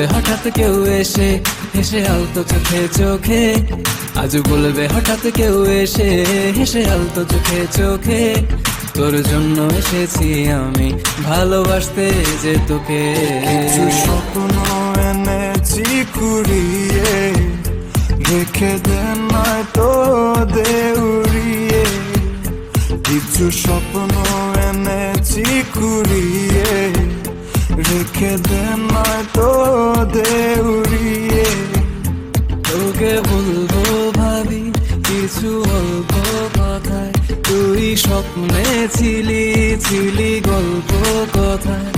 বলবে হঠাৎ কেউ এসে, হেসে আলতো চোখে চোখে। আজ বলবে হঠাৎ কেউ এসে, হেসে আলতো চোখে চোখে। তোর জন্য এসেছি আমি ভালোবাসতে যে তোকে। কিছু স্বপ্ন এনেছি কুড়িয়ে, রেখে দে নয়তো দে উড়িয়ে। কিছু স্বপ্ন এনেছি কুড়িয়ে, রেখে দে নয়তো দে উড়িয়ে। তোকে বলবো ভাবি কিছু অল্প কথায়, তুই স্বপ্নে ছিলি ছিলি গল্প কথায়।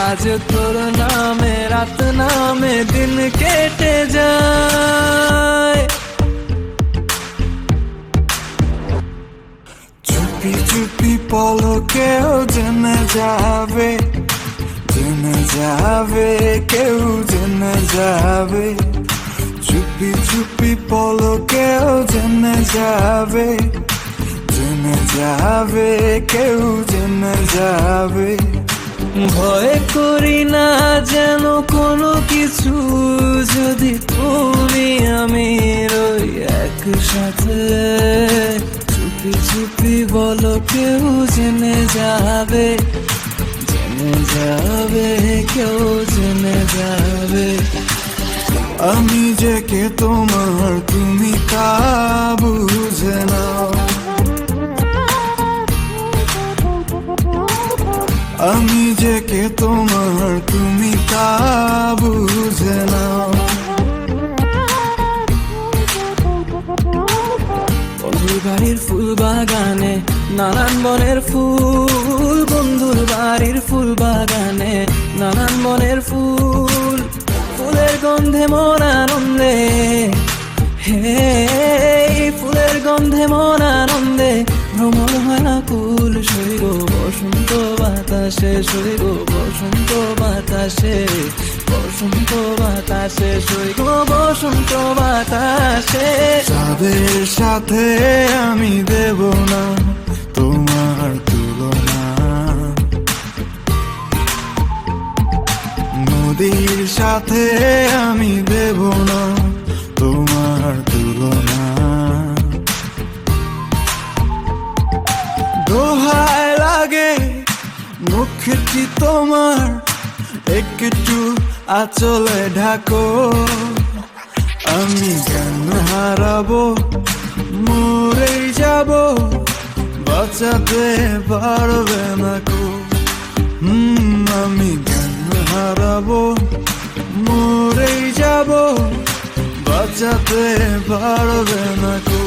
আজ তোর নামে রাত নামে দিন কেটে যায়। চুপি চুপি পলকেও জেনে যাবে, জেনে যাবে, কেউ জেনে যাবে। চুপি চুপি পলকেও জেনে যাবে, জেনে যাবে, কেউ জেনে যাবে। ভয় করি না যেন কোনো কিছু, যদি তুমি আমি রই একসাথে। চুপি চুপি বলো কেউ জেনে যাবে, জেনে যাবে, কেউ জেনে যাবে। আমি যে কে তোমার তুমি তা বুঝে নাও, আমি যে কে তোমার তুমি তা বুঝে নাও। বন্ধুর বাড়ির ফুল বাগানে নানান বনের ফুল, বন্ধুর বাড়ির ফুল বাগানে নানান বনের ফুল। ফুলের গন্ধে মন আনন্দে, হে ফুলের গন্ধে মন আনন্দে ভ্রমণ হয় না কুল। সইগ বসন্ত বাতাসে, সইগ বসন্ত বাতাসে, বসন্ত বাতাসে, সইগ বসন্ত বাতাসে। যাদের সাথে আমি দেব না তোমার তুলনা, নদীর সাথে আমি দেব না তোমার তুলনা। দোহায় লাগে মুখটি তোমার, একটু আঁচলে ঢাকো। আমি জ্ঞান হারাবো, মরেই যাব, বাঁচাতে পারবে না কো। আমি জ্ঞান হারাবো, মরেই যাব, বাঁচাতে পারবে না কো।